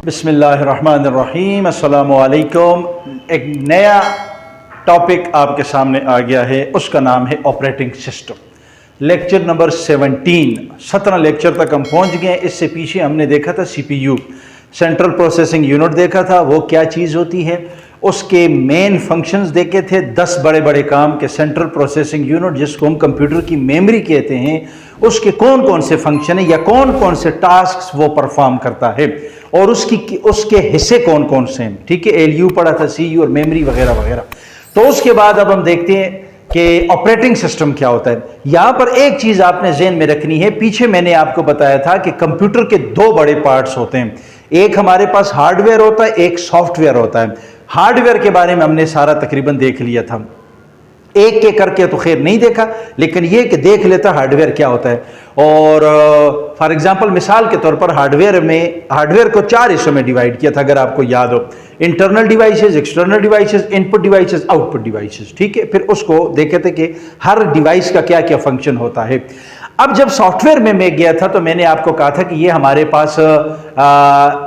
बिस्मिल्लाहिर्रहमानिर्रहीम, अस्सलामुअलैकुम। एक नया टॉपिक आपके सामने आ गया है, उसका नाम है operating system. Lecture number 17 lecture तक हम पहुंच गए। इससे पीछे हमने देखा था CPU, सेंट्रल प्रोसेसिंग यूनिट देखा था, वो क्या चीज़ होती है, उसके मेन फंक्शंस देखे थे। 10 बड़े बड़े काम के सेंट्रल प्रोसेसिंग यूनिट, जिसको हम कंप्यूटर की मेमोरी कहते हैं, उसके कौन कौन से फंक्शन है या कौन कौन से टास्क वो परफॉर्म करता है और उसके हिस्से कौन कौन से हैं। ठीक है, ALU पढ़ा था, CU और मेमोरी वगैरह वगैरह। तो उसके बाद अब हम देखते हैं कि ऑपरेटिंग सिस्टम क्या होता है। यहां पर एक चीज आपने ज़हन में रखनी है, पीछे मैंने आपको बताया था कि कंप्यूटर के 2 बड़े पार्ट्स होते हैं। एक हमारे पास हार्डवेयर होता है, एक सॉफ्टवेयर होता है। हार्डवेयर के बारे में हमने सारा तकरीबन देख लिया था, एक के करके तो खैर नहीं देखा, लेकिन ये कि देख लेता हार्डवेयर क्या होता है। और फॉर एग्जांपल, मिसाल के तौर पर हार्डवेयर को 4 हिस्सों में डिवाइड किया था, अगर आपको याद हो। Internal devices, external devices, input devices, output devices. ठीक है, फिर उसको देखे थे कि हर डिवाइस का क्या क्या फंक्शन होता है। अब जब सॉफ्टवेयर में मैं गया था तो मैंने आपको कहा था कि ये हमारे पास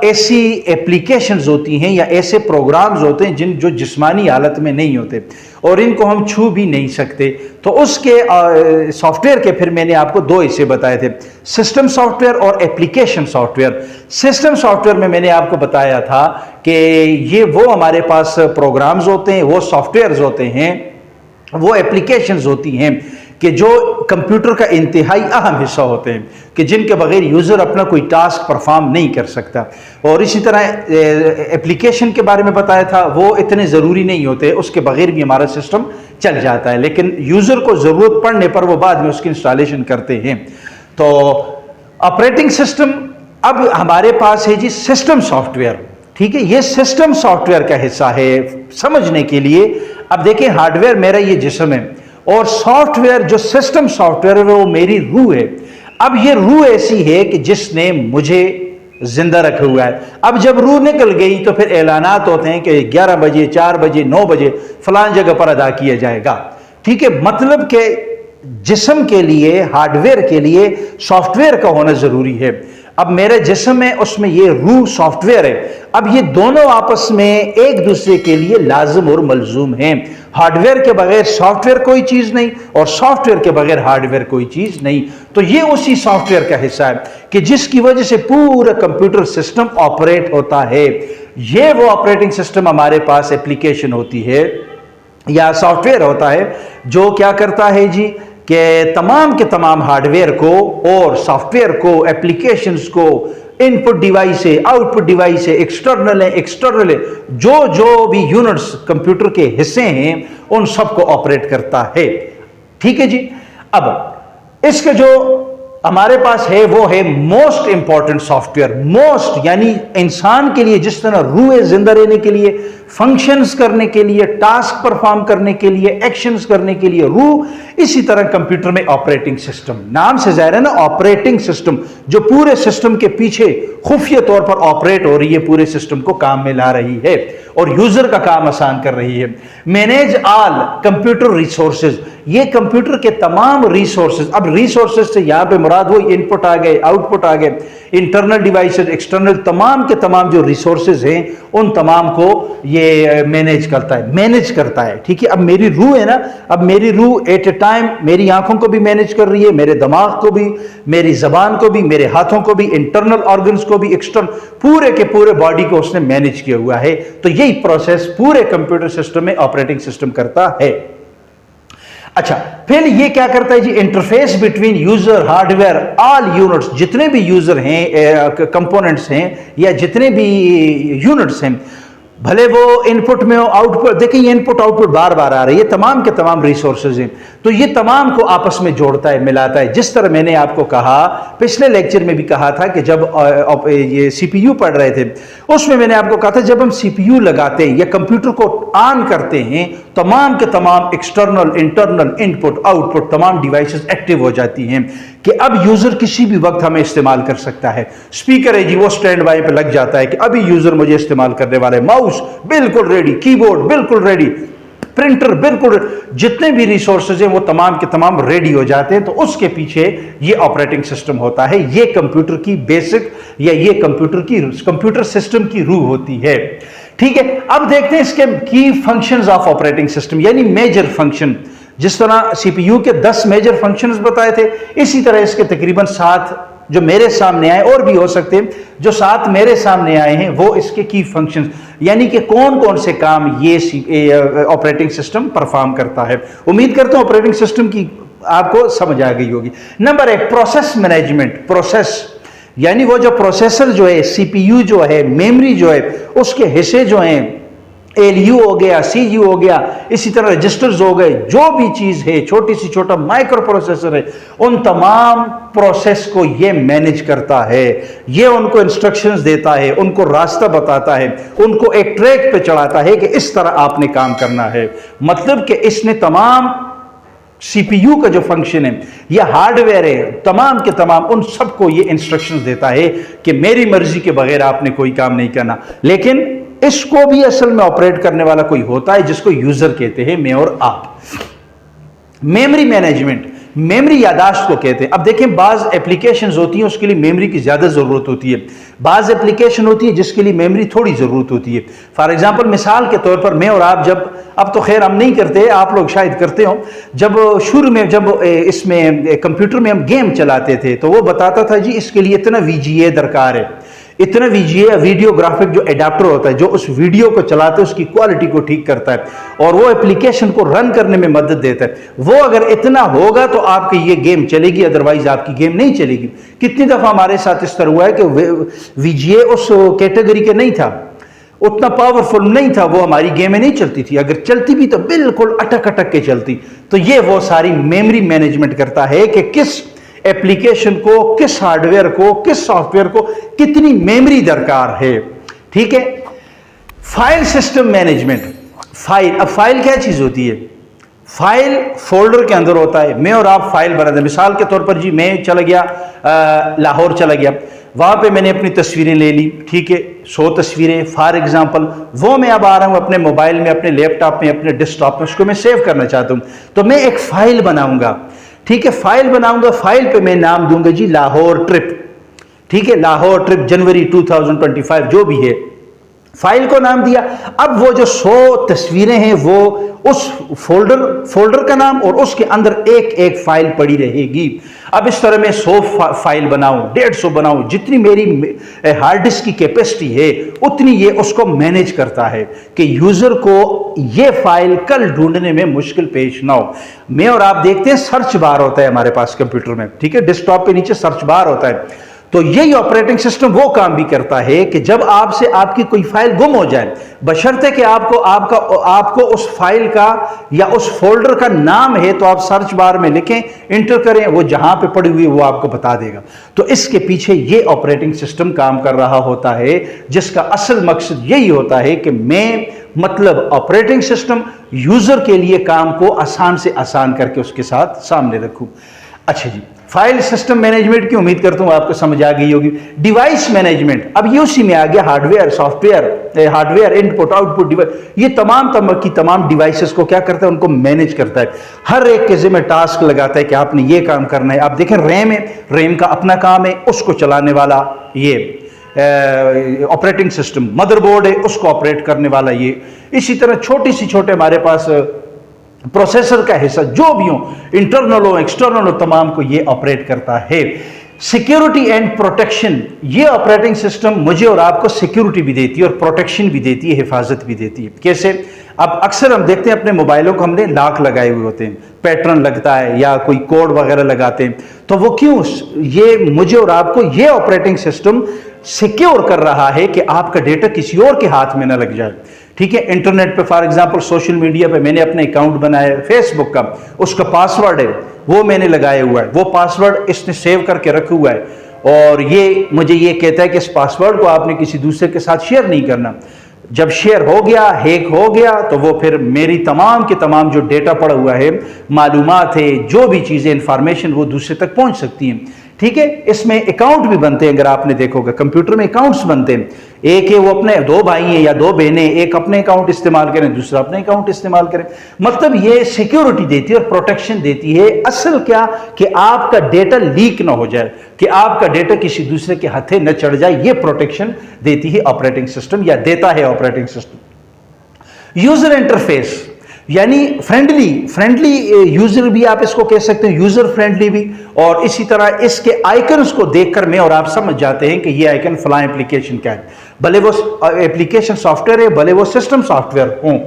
ऐसी एप्लीकेशंस होती हैं या ऐसे प्रोग्राम्स होते हैं जो जिस्मानी हालत में नहीं होते और इनको हम छू भी नहीं सकते। तो उसके सॉफ्टवेयर के फिर मैंने आपको 2 हिस्से बताए थे, सिस्टम सॉफ्टवेयर और एप्लीकेशन सॉफ्टवेयर। सिस्टम सॉफ्टवेयर में मैंने आपको बताया था कि ये वो हमारे पास प्रोग्राम्स होते हैं, वो सॉफ्टवेयर्स होते हैं, वो एप्लीकेशंस होती हैं कि जो कंप्यूटर का इंतहाई अहम हिस्सा होते हैं, कि जिनके बगैर यूज़र अपना कोई टास्क परफॉर्म नहीं कर सकता। और इसी तरह एप्लीकेशन के बारे में बताया था, वो इतने ज़रूरी नहीं होते, उसके बगैर भी हमारा सिस्टम चल जाता है, लेकिन यूज़र को ज़रूरत पड़ने पर वो बाद में उसकी इंस्टॉलेशन करते हैं। तो ऑपरेटिंग सिस्टम, अब हमारे पास है जी सिस्टम सॉफ्टवेयर। ठीक है, ये सिस्टम सॉफ्टवेयर का हिस्सा है समझने के लिए। अब देखें, हार्डवेयर मेरा ये जिस्म है और सॉफ्टवेयर जो सिस्टम सॉफ्टवेयर है वो मेरी रूह है। अब ये रूह ऐसी है कि जिसने मुझे जिंदा रखा हुआ है। अब जब रूह निकल गई तो फिर ऐलानात होते हैं कि 11 बजे, 4 बजे, 9 बजे फलान जगह पर अदा किया जाएगा। ठीक है, मतलब के जिस्म के लिए, हार्डवेयर के लिए सॉफ्टवेयर का होना जरूरी है। अब मेरे जिस्म है, उसमें ये रूह सॉफ्टवेयर है। अब ये दोनों आपस में एक दूसरे के लिए लाजिम और मलजूम हैं। हार्डवेयर के बगैर सॉफ्टवेयर कोई चीज नहीं और सॉफ्टवेयर के बगैर हार्डवेयर कोई चीज नहीं। तो ये उसी सॉफ्टवेयर का हिस्सा है कि जिसकी वजह से पूरा कंप्यूटर सिस्टम ऑपरेट होता है। ये वो ऑपरेटिंग सिस्टम हमारे पास एप्लीकेशन होती है या सॉफ्टवेयर होता है जो क्या करता है जी, कि तमाम के तमाम हार्डवेयर को और सॉफ्टवेयर को, एप्लीकेशंस को, इनपुट डिवाइस है, आउटपुट डिवाइस है, एक्सटर्नल है, जो भी यूनिट्स कंप्यूटर के हिस्से हैं उन सबको ऑपरेट करता है। ठीक है जी। अब इसके जो हमारे पास है वो है मोस्ट इंपॉर्टेंट सॉफ्टवेयर। मोस्ट यानी इंसान के लिए जिस तरह रूह है जिंदा रहने के लिए, फंक्शंस करने के लिए, टास्क परफॉर्म करने के लिए, एक्शंस करने के लिए रूह, इसी तरह कंप्यूटर में ऑपरेटिंग सिस्टम, नाम से जाहिर है ना, ऑपरेटिंग सिस्टम, जो पूरे सिस्टम के पीछे खुफिया तौर पर ऑपरेट हो रही है, पूरे सिस्टम को काम में ला रही है और यूजर का काम आसान कर रही है। मैनेज ऑल कंप्यूटर रिसोर्सेज, ये कंप्यूटर के तमाम रिसोर्सेज। अब रिसोर्सेज से यहां पे मुराद वो इनपुट आ गए, आउटपुट आ गए, इंटरनल डिवाइसेज, एक्सटर्नल, तमाम के तमाम जो रिसोर्सेज हैं उन तमाम को ये मैनेज करता है। ठीक है, अब मेरी रूह है ना, अब मेरी रूह एट ए टाइम मेरी आंखों को भी मैनेज कर रही है, मेरे दिमाग को भी, मेरी जबान को भी, मेरे हाथों को भी, इंटरनल ऑर्गन्स को भी, एक्सटर्नल, पूरे के पूरे बॉडी को उसने मैनेज किया हुआ है। तो यही प्रोसेस पूरे कंप्यूटर सिस्टम में ऑपरेटिंग सिस्टम करता है। अच्छा, फिर ये क्या करता है जी, interface between user, hardware, all units, जितने भी यूजर हैं, कंपोनेंट्स हैं या जितने भी यूनिट्स हैं, भले वो इनपुट में हो, आउटपुट, देखिए ये इनपुट आउटपुट बार बार आ रही है, तमाम के तमाम रिसोर्सेज हैं, तो ये तमाम को आपस में जोड़ता है, मिलाता है। जिस तरह मैंने आपको कहा, पिछले लेक्चर में भी कहा था कि जब ये CPU पढ़ रहे थे उसमें मैंने आपको कहा था, जब हम CPU लगाते हैं या कंप्यूटर को ऑन करते हैं, तमाम के तमाम एक्सटर्नल, इंटरनल, इनपुट, आउटपुट, तमाम डिवाइसेस एक्टिव हो जाती हैं कि अब यूजर किसी भी वक्त हमें इस्तेमाल कर सकता है। स्पीकर है जी, वो स्टैंड बाय पे लग जाता है कि अभी यूजर मुझे इस्तेमाल करने वाला है। माउस बिल्कुल रेडी, कीबोर्ड बिल्कुल रेडी, प्रिंटर, बिल्कुल जितने भी रिसोर्सेज हैं वो तमाम के तमाम रेडी हो जाते हैं। तो उसके पीछे ये ऑपरेटिंग सिस्टम होता है, ये कंप्यूटर की बेसिक या ये कंप्यूटर सिस्टम की रूह होती है। ठीक है, अब देखते हैं इसके की फंक्शंस ऑफ ऑपरेटिंग सिस्टम, यानी मेजर फंक्शन। जिस तरह सीपीयू के 10 मेजर फंक्शंस बताए थे, इसी तरह इसके तकरीबन 7 जो मेरे सामने आए, और भी हो सकते हैं, जो 7 मेरे सामने आए हैं वो इसके की फंक्शंस, यानी कि कौन कौन से काम ये ऑपरेटिंग सिस्टम परफॉर्म करता है। उम्मीद करता हूं ऑपरेटिंग सिस्टम की आपको समझ आ गई होगी। Number 1, process management. प्रोसेस यानी वो जो प्रोसेसर जो है, सीपीयू जो है, मेमोरी जो है, उसके हिस्से जो हैं, एलयू हो गया, सीयू हो गया, इसी तरह रजिस्टर्स हो गए, जो भी चीज है, छोटी सी छोटा माइक्रो प्रोसेसर है, उन तमाम प्रोसेस को ये मैनेज करता है। ये उनको इंस्ट्रक्शंस देता है, उनको रास्ता बताता है, उनको एक ट्रैक पे चढ़ाता है कि इस तरह आपने काम करना है। मतलब कि इसने तमाम सीपीयू का जो फंक्शन है या हार्डवेयर है, तमाम के तमाम उन सबको ये इंस्ट्रक्शंस देता है कि मेरी मर्जी के बगैर आपने कोई काम नहीं करना। लेकिन इसको भी असल में ऑपरेट करने वाला कोई होता है जिसको यूजर कहते हैं, मैं और आप। मेमोरी मैनेजमेंट, मेमोरी यादाश्त को कहते हैं। अब देखें, बाज एप्लीकेशंस होती हैं उसके लिए मेमोरी की ज्यादा जरूरत होती है, बाज एप्लीकेशन होती है जिसके लिए मेमोरी थोड़ी जरूरत होती है। फॉर एग्जांपल, मिसाल के तौर पर मैं और आप जब, अब तो खैर हम नहीं करते, आप लोग शायद करते हो, जब शुरू में जब इसमें कंप्यूटर में हम गेम चलाते थे तो वो बताता था जी इसके लिए इतना वीजीए दरकार है, इतना वीजीए वीडियोग्राफिक जो एडाप्टर होता है जो उस वीडियो को चलाते है उसकी क्वालिटी को ठीक करता है और वो एप्लीकेशन को रन करने में मदद देता है। वो अगर इतना होगा तो आपकी ये गेम चलेगी, अदरवाइज आपकी गेम नहीं चलेगी। कितनी दफा हमारे साथ इस तरह हुआ है कि वीजीए उस कैटेगरी के नहीं था, उतना पावरफुल नहीं था, वो हमारी गेमें नहीं चलती थी, अगर चलती भी तो बिल्कुल अटक अटक के चलती। तो ये वो सारी मेमोरी मैनेजमेंट करता है कि किस एप्लीकेशन को, किस हार्डवेयर को, किस सॉफ्टवेयर को कितनी मेमोरी दरकार है। ठीक है, फाइल सिस्टम मैनेजमेंट। फाइल, अब फाइल क्या चीज होती है? फाइल फोल्डर के अंदर होता है। मैं और आप फाइल बनाते हैं। मिसाल के तौर पर जी मैं चला गया लाहौर चला गया, वहां पे मैंने अपनी तस्वीरें ले ली, ठीक है, 100 तस्वीरें फॉर एग्जांपल, वो मैं अब आ रहा हूं अपने मोबाइल में, अपने लैपटॉप में, अपने डेस्कटॉप में, उसको मैं सेव करना चाहता हूं। तो मैं एक फाइल बनाऊंगा, ठीक है, फाइल बनाऊंगा, फाइल पे मैं नाम दूंगा जी लाहौर ट्रिप, ठीक है, लाहौर ट्रिप जनवरी 2025 जो भी है, फाइल को नाम दिया। अब वो जो 100 तस्वीरें हैं वो उस फोल्डर का नाम और उसके अंदर एक एक फाइल पड़ी रहेगी। अब इस तरह मैं 100 फाइल बनाऊं, 150 बनाऊं, जितनी मेरी हार्ड डिस्क की कैपेसिटी है उतनी ये उसको मैनेज करता है कि यूजर को ये फाइल कल ढूंढने में मुश्किल पेश ना हो। मैं और आप देखते हैं सर्च बार होता है हमारे पास कंप्यूटर में, ठीक है, डेस्कटॉप पे नीचे सर्च बार होता है। तो यही ऑपरेटिंग सिस्टम वो काम भी करता है कि जब आपसे आपकी कोई फाइल गुम हो जाए, बशर्ते कि आपको उस फाइल का या उस फोल्डर का नाम है तो आप सर्च बार में लिखें, इंटर करें, वो जहां पे पड़ी हुई है वो आपको बता देगा। तो इसके पीछे ये ऑपरेटिंग सिस्टम काम कर रहा होता है जिसका असल मकसद यही होता है कि मैं, मतलब ऑपरेटिंग सिस्टम यूजर के लिए काम को आसान से आसान करके उसके साथ सामने रखूं। अच्छा जी, फाइल सिस्टम मैनेजमेंट की उम्मीद करता हूं आपको समझ आ गई होगी। डिवाइस मैनेजमेंट, अब ये उसी में आ गया, hardware, software, hardware, input output device, ये तमाम डिवाइसेस को क्या करता है, उनको मैनेज करता है। हर एक के जिम्मे टास्क लगाता है कि आपने ये काम करना है। आप देखें रैम है, रैम का अपना काम है, उसको चलाने वाला ये ऑपरेटिंग सिस्टम, मदरबोर्ड है, उसको ऑपरेट करने वाला ये। इसी तरह छोटे हमारे पास प्रोसेसर का हिस्सा जो भी हो, इंटरनल हो, एक्सटर्नल हो, तमाम को ये ऑपरेट करता है। सिक्योरिटी एंड प्रोटेक्शन, ये ऑपरेटिंग सिस्टम मुझे और आपको सिक्योरिटी भी देती है और प्रोटेक्शन भी देती है, हिफाजत भी देती है। कैसे? अब अक्सर हम देखते हैं अपने मोबाइलों को हमने लॉक लगाए हुए होते हैं, पैटर्न लगता है या कोई कोड वगैरह लगाते हैं, तो वो क्यों? ये मुझे और आपको ये ऑपरेटिंग सिस्टम सिक्योर कर रहा है कि आपका डेटा किसी और के हाथ में ना लग जाए। ठीक है, इंटरनेट पे फॉर एग्जांपल सोशल मीडिया पे मैंने अपना अकाउंट बनाया है फेसबुक का, उसका पासवर्ड है वो मैंने लगाया हुआ है, वो पासवर्ड इसने सेव करके रखा हुआ है और ये मुझे ये कहता है कि इस पासवर्ड को आपने किसी दूसरे के साथ शेयर नहीं करना। जब शेयर हो गया, हैक हो गया, तो वो फिर मेरी तमाम के तमाम जो डेटा पड़ा हुआ है, मालूमात है, जो भी चीज़ें, इंफॉर्मेशन, वो दूसरे तक पहुंच सकती हैं। ठीक है। इसमें अकाउंट भी बनते हैं, अगर आपने देखोगे कंप्यूटर में अकाउंट्स बनते हैं, एक है वो अपने दो भाई हैं या दो बहनें, एक अपने अकाउंट इस्तेमाल करें, दूसरा अपने अकाउंट इस्तेमाल करें। मतलब ये सिक्योरिटी देती है और प्रोटेक्शन देती है। असल क्या कि आपका डेटा लीक ना हो जाए, कि आपका डेटा किसी दूसरे के हाथे न चढ़ जाए, ये प्रोटेक्शन देती है ऑपरेटिंग सिस्टम या देता है ऑपरेटिंग सिस्टम। यूजर इंटरफेस यानी फ्रेंडली यूजर भी आप इसको कह सकते हैं, यूजर फ्रेंडली भी। और इसी तरह इसके आइकन्स को देखकर मैं और आप समझ जाते हैं कि ये आइकन फलां एप्लीकेशन क्या है, भले वो एप्लीकेशन सॉफ्टवेयर है, भले वो सिस्टम सॉफ्टवेयर हो।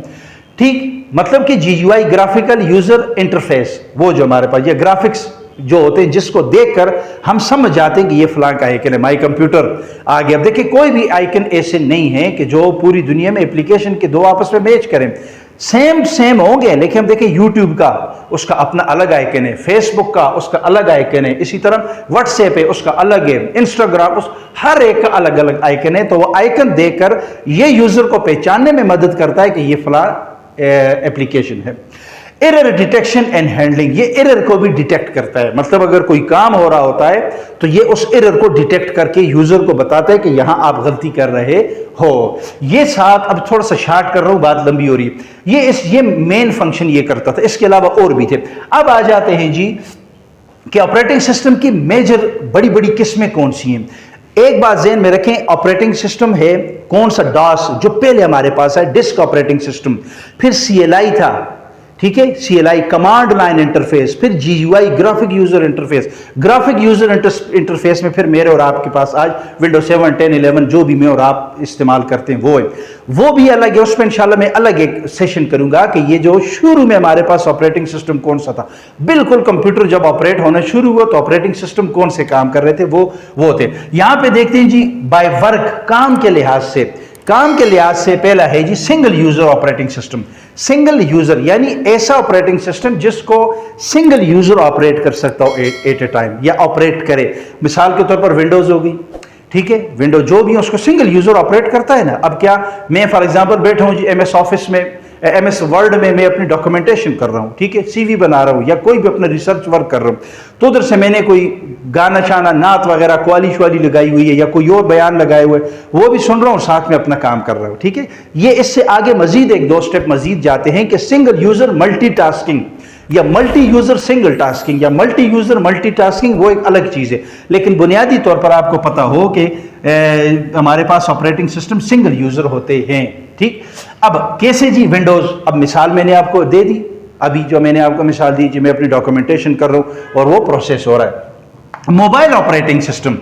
ठीक, मतलब कि जीयूआई ग्राफिकल यूजर इंटरफेस, वो जो हमारे पास ये ग्राफिक्स जो होते हैं जिसको देखकर हम समझ जाते हैं कि ये फलां का आइकन है। माई कंप्यूटर आ गया। अब देखिए कोई भी आइकन ऐसे नहीं है कि जो पूरी दुनिया में एप्लीकेशन के दो आपस में मैच करें, सेम होंगे, लेकिन हम देखें यूट्यूब का उसका अपना अलग आइकन है, फेसबुक का उसका अलग आइकन है, इसी तरह व्हाट्सएप है उसका अलग है, इंस्टाग्राम, हर एक का अलग अलग आइकन है। तो वो आइकन देखकर ये यूजर को पहचानने में मदद करता है कि ये फलां एप्लीकेशन है। एरर डिटेक्शन एंड हैंडलिंग, ये एरर को भी डिटेक्ट करता है। मतलब अगर कोई काम हो रहा होता है तो ये उस एरर को डिटेक्ट करके यूजर को बताता है कि यहां आप गलती कर रहे हो। ये साथ, अब थोड़ा सा शार्ट कर रहा हूं, बात लंबी हो रही है। ये मेन फंक्शन ये करता था, इसके अलावा और भी थे। अब आ जाते हैं जी कि ऑपरेटिंग सिस्टम की मेजर बड़ी बड़ी किस्में कौन सी हैं। एक बात ज़हन में रखें, ऑपरेटिंग सिस्टम है कौन सा, डॉस जो पहले हमारे पास है, डिस्क ऑपरेटिंग सिस्टम, फिर सीएलआई था, ठीक है, सीएलआई कमांड लाइन इंटरफेस, फिर GUI graphic user interface. Graphic user interface में फिर मेरे और आपके पास आज विंडोज 7, 10, 11 जो भी मैं और आप इस्तेमाल करते हैं वो है, वो भी अलग है। उस पर इंशाल्लाह मैं अलग एक सेशन करूंगा कि ये जो शुरू में हमारे पास ऑपरेटिंग सिस्टम कौन सा था, बिल्कुल कंप्यूटर जब ऑपरेट होना शुरू हुआ तो ऑपरेटिंग सिस्टम कौन से काम कर रहे थे, वो थे। यहां पे देखते हैं जी बाय वर्क, काम के लिहाज से पहला है जी single user operating system. Single user यानी ऐसा ऑपरेटिंग सिस्टम जिसको सिंगल यूजर ऑपरेट कर सकता हो एट ए टाइम, या ऑपरेट करे। मिसाल के तौर पर विंडोज होगी, ठीक है, विंडो जो भी है उसको सिंगल यूजर ऑपरेट करता है ना। अब क्या, मैं फॉर एग्जांपल बैठा हूं जी एमएस ऑफिस में, एमएस वर्ड में मैं अपनी डॉक्यूमेंटेशन कर रहा हूं, ठीक है, सीवी बना रहा हूं या कोई भी अपना रिसर्च वर्क कर रहा हूं, तो उधर से मैंने कोई गाना शाना नात वगैरह क्वाली श्वाली लगाई हुई है या कोई और बयान लगाए हुए, वो भी सुन रहा हूं, साथ में अपना काम कर रहा हूं, ठीक है। ये इससे आगे मजीद एक दो स्टेप मजीद जाते हैं कि सिंगल यूजर मल्टीटास्किंग या मल्टी यूजर सिंगल टास्किंग या मल्टी यूजर मल्टीटास्किंग, वो एक अलग चीज है। लेकिन बुनियादी तौर पर आपको पता हो कि हमारे पास ऑपरेटिंग सिस्टम सिंगल यूजर होते हैं, ठीक। अब कैसे जी, विंडोज, अब मिसाल मैंने आपको दे दी, अभी जो मैंने आपको मिसाल दी जी, मैं अपनी डॉक्यूमेंटेशन कर रहा हूं और वो प्रोसेस हो रहा है। मोबाइल ऑपरेटिंग सिस्टम,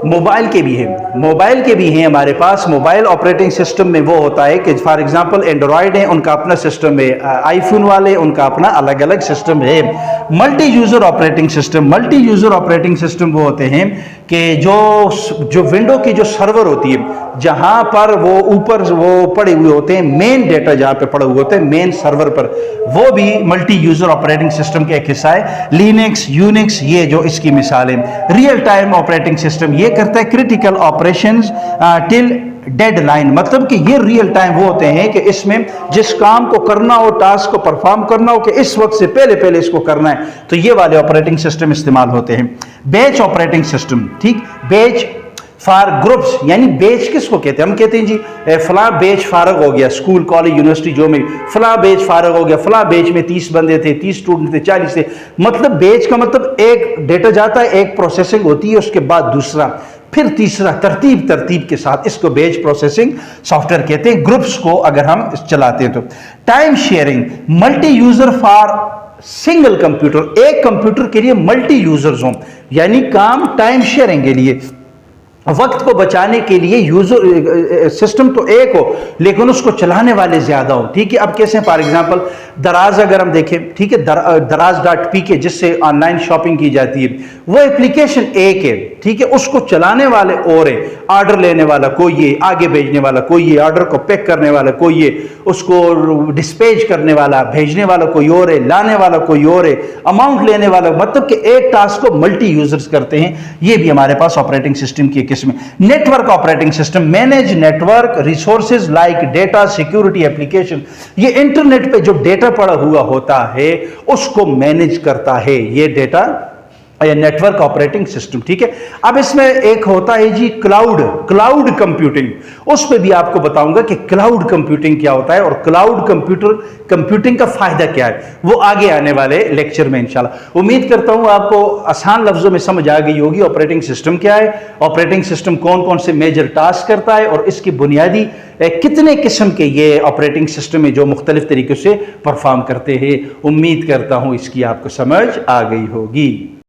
मोबाइल के भी हैं हमारे पास। मोबाइल ऑपरेटिंग सिस्टम में वो होता है कि फॉर एग्जांपल एंड्रॉयड है, उनका अपना सिस्टम है, आईफोन वाले उनका अपना अलग अलग सिस्टम है। मल्टी यूजर ऑपरेटिंग सिस्टम वो होते हैं कि जो विंडो की जो सर्वर होती है, जहां पर वो ऊपर वो पड़े हुए होते हैं, मेन डेटा जहां पे पड़े हुए होते हैं मेन सर्वर पर, वो भी मल्टी यूजर ऑपरेटिंग सिस्टम का एक हिस्सा है। लिनक्स, यूनिक्स, ये जो इसकी मिसाल है। रियल टाइम ऑपरेटिंग सिस्टम ये करता है क्रिटिकल ऑपरेशंस टिल डेडलाइन, मतलब कि ये रियल टाइम वो होते हैं कि इसमें जिस काम को करना हो, टास्क को परफॉर्म करना हो कि इस वक्त से पहले इसको करना है, तो ये वाले ऑपरेटिंग सिस्टम इस्तेमाल होते हैं। बैच ऑपरेटिंग सिस्टम, ठीक, बैच फॉर ग्रुप्स, यानी बैच किसको कहते हैं, हम कहते हैं जी फला बैच फारग हो गया, स्कूल कॉलेज यूनिवर्सिटी जो में फला बैच फारग हो गया, फला बैच में 30 बंदे थे, 30 स्टूडेंट थे, 40 थे। मतलब बैच का मतलब एक डेटा जाता है, एक प्रोसेसिंग होती है, उसके बाद दूसरा, फिर तीसरा, तरतीब के साथ, इसको बैच प्रोसेसिंग सॉफ्टवेयर कहते हैं। ग्रुप्स को अगर हम चलाते हैं तो time sharing, multi user for single computer, एक कंप्यूटर के लिए मल्टी यूजर्स हों, यानी काम टाइम शेयरिंग के लिए, वक्त को बचाने के लिए यूजर सिस्टम तो एक हो लेकिन उसको चलाने वाले ज्यादा हो, ठीक है। अब कैसे, फॉर एग्जांपल दराज अगर हम देखें, ठीक है, दराज.pk जिससे ऑनलाइन शॉपिंग की जाती है, वो एप्लीकेशन एक है, ठीक है, उसको चलाने वाले और है, ऑर्डर लेने वाला कोई है, आगे भेजने वाला कोई है, ऑर्डर को पैक करने वाला कोई है, उसको डिस्पैच करने वाला, भेजने वाला कोई और है, लाने वाला कोई और है, अमाउंट लेने वाला, मतलब कि एक टास्क को मल्टी यूजर्स करते हैं। ये भी हमारे पास ऑपरेटिंग सिस्टम की किस्म। Network operating system, manage network resources like data security application, ये इंटरनेट पे जो डेटा पड़ा हुआ होता है उसको मैनेज करता है। ये डेटा या नेटवर्क ऑपरेटिंग सिस्टम, ठीक है। अब इसमें एक होता है जी क्लाउड कंप्यूटिंग, उस पर भी आपको बताऊंगा कि क्लाउड कंप्यूटिंग क्या होता है और क्लाउड कंप्यूटिंग का फायदा क्या है, वो आगे आने वाले लेक्चर में इंशाल्लाह। उम्मीद करता हूं आपको आसान लफ्जों में समझ आ गई होगी ऑपरेटिंग सिस्टम क्या है, ऑपरेटिंग सिस्टम कौन कौन से मेजर टास्क करता है और इसकी बुनियादी कितने किस्म के ये ऑपरेटिंग सिस्टम है जो मुख्तलिफ तरीके से परफॉर्म करते हैं। उम्मीद करता हूं इसकी आपको समझ आ गई होगी।